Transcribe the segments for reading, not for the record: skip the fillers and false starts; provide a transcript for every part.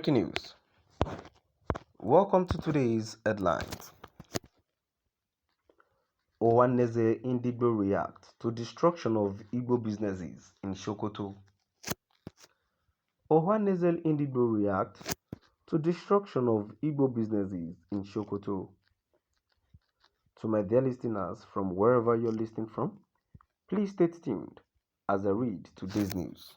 Breaking news. Welcome to today's headlines. Ohanaeze Ndigbo react to destruction of Igbo businesses in Sokoto. Ohanaeze Ndigbo react to destruction of Igbo businesses in Sokoto. To my dear listeners from wherever you're listening from, please stay tuned as I read today's news.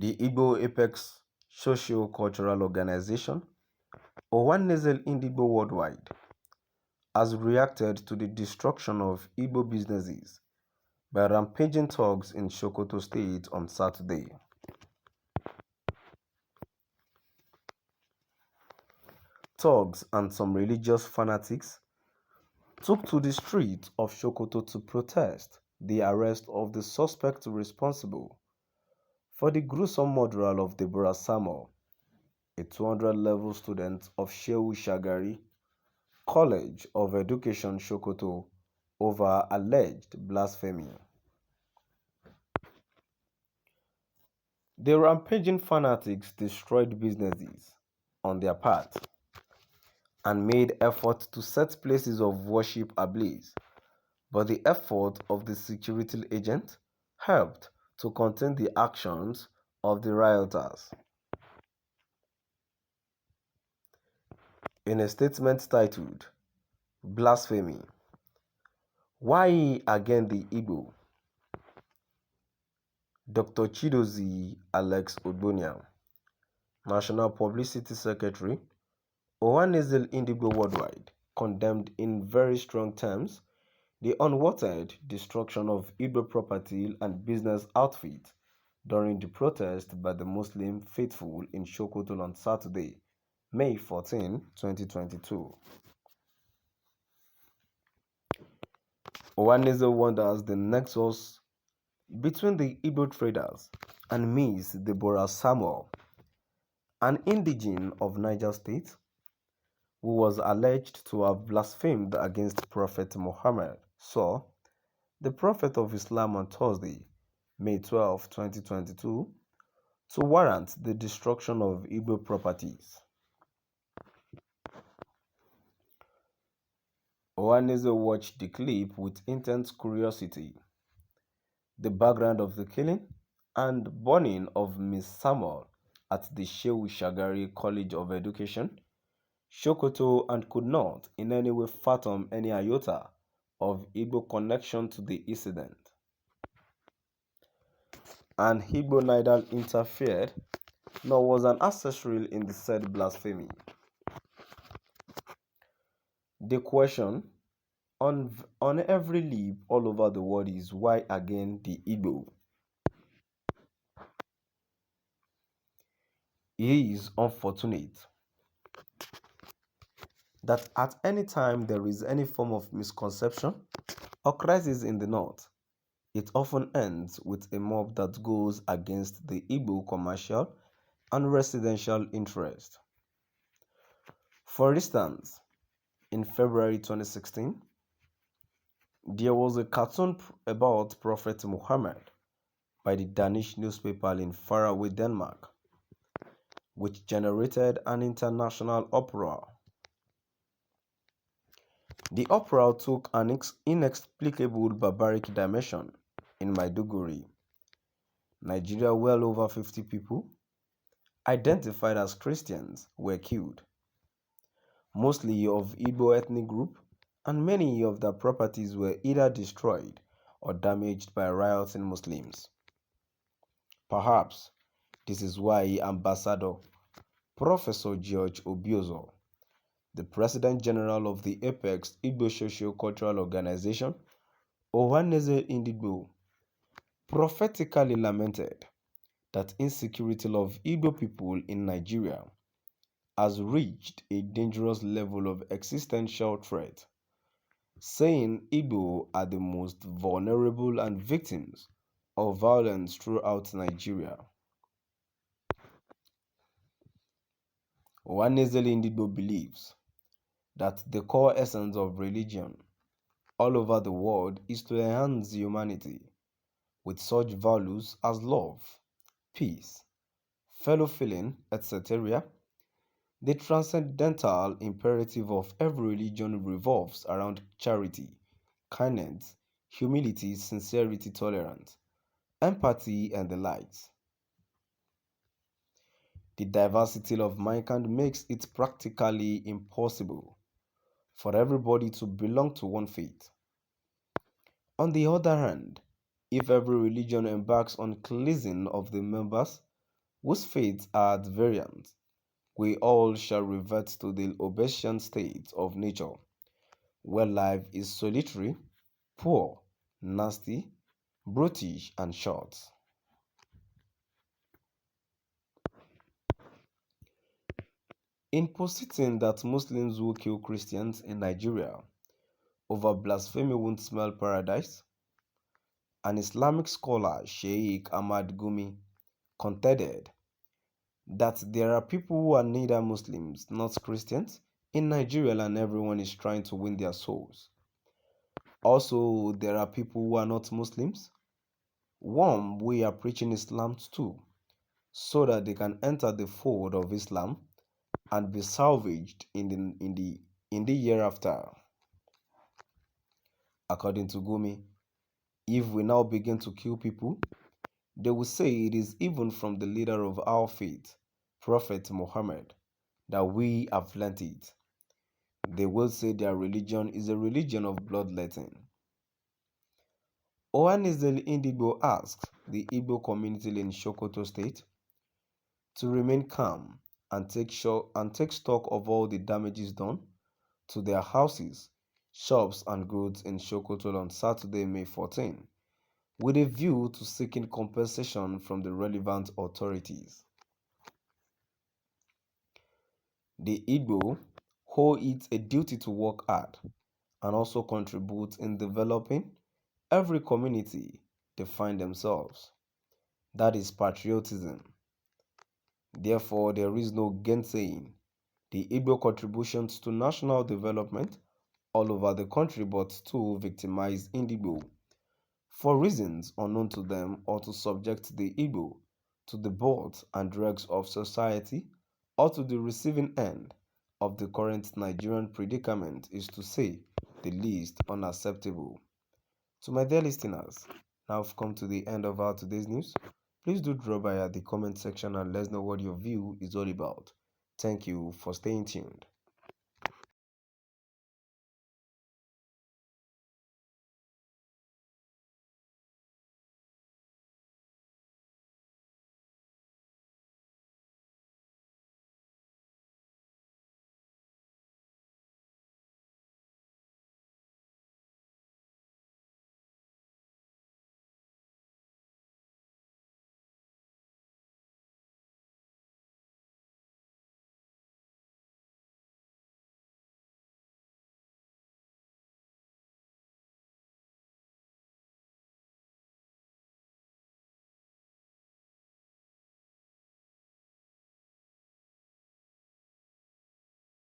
The Igbo Apex Socio-Cultural Organization, Ohanaeze Ndigbo Worldwide, has reacted to the destruction of Igbo businesses by rampaging thugs in Sokoto State on Saturday. Thugs and some religious fanatics took to the streets of Sokoto to protest the arrest of the suspect responsible for the gruesome murder of Deborah Samuel, a 200-level student of Shehu Shagari College of Education Sokoto, over alleged blasphemy. The rampaging fanatics destroyed businesses on their part and made efforts to set places of worship ablaze, but the effort of the security agent helped to contain the actions of the rioters. In a statement titled, "Blasphemy, Why Again the Igbo?" Dr. Chidozie Alex Ogbonia, National Publicity Secretary, Ohanaeze Ndigbo Worldwide, condemned in very strong terms the unwanted destruction of Igbo property and business outfit during the protest by the Muslim faithful in Sokoto on Saturday, May 14, 2022. Ohanaeze wonders the nexus between the Igbo traders and Miss Deborah Samuel, an indigene of Niger State, who was alleged to have blasphemed against Prophet Muhammad, the Prophet of Islam, on Thursday, May 12, 2022, to warrant the destruction of Igbo properties. Ohanaeze watched the clip with intense curiosity. The background of the killing and burning of Miss Samuel at the Shehu Shagari College of Education, Sokoto, and could not in any way fathom any iota of Igbo connection to the incident. And Igbo neither interfered nor was an accessory in the said blasphemy. The question on every lip all over the world is, why again the Igbo? It is unfortunate that at any time there is any form of misconception or crisis in the North, it often ends with a mob that goes against the Igbo commercial and residential interest. For instance, in February 2016, there was a cartoon about Prophet Muhammad by the Danish newspaper in faraway Denmark, which generated an international uproar. The uproar took an inexplicable barbaric dimension in Maiduguri, Nigeria. Well over 50 people, identified as Christians, were killed, mostly of Igbo ethnic group, and many of their properties were either destroyed or damaged by rioting Muslims. Perhaps this is why Ambassador Professor George Obiozo, the President General of the Apex Igbo Socio-Cultural Organization, Ohanaeze Ndigbo, prophetically lamented that insecurity of Igbo people in Nigeria has reached a dangerous level of existential threat, saying Igbo are the most vulnerable and victims of violence throughout Nigeria. Ohanaeze Ndigbo believes that the core essence of religion all over the world is to enhance humanity with such values as love, peace, fellow feeling, etc., the transcendental imperative of every religion revolves around charity, kindness, humility, sincerity, tolerance, empathy, and the likes. The diversity of mankind makes it practically impossible for everybody to belong to one faith. On the other hand, if every religion embarks on cleansing of the members whose faiths are at variance, we all shall revert to the Obesian state of nature, where life is solitary, poor, nasty, brutish, and short. In positing that Muslims will kill Christians in Nigeria over blasphemy won't smell paradise, an Islamic scholar, Sheikh Ahmad Gumi, contended that there are people who are neither Muslims nor Christians in Nigeria and everyone is trying to win their souls. Also, there are people who are not Muslims. One, we are preaching Islam too, so that they can enter the fold of Islam and be salvaged in the year after. According to Gumi, if we now begin to kill people, they will say it is even from the leader of our faith, Prophet Muhammad, that we have learnt it. They will say their religion is a religion of bloodletting. Ohanisel Indigo asked the Igbo community in Sokoto State to remain calm and take stock of all the damages done to their houses, shops, and goods in Sokoto on Saturday, May 14, with a view to seeking compensation from the relevant authorities. The Igbo hold it a duty to work hard and also contribute in developing every community they find themselves. That is patriotism. Therefore, there is no gainsaying the Igbo contributions to national development all over the country, but to victimize Indigo for reasons unknown to them, or to subject the Igbo to the bolt and dregs of society, or to the receiving end of the current Nigerian predicament, is to say the least unacceptable. To my dear listeners, now I've come to the end of our today's news. Please do drop by at the comment section and let us know what your view is all about. Thank you for staying tuned.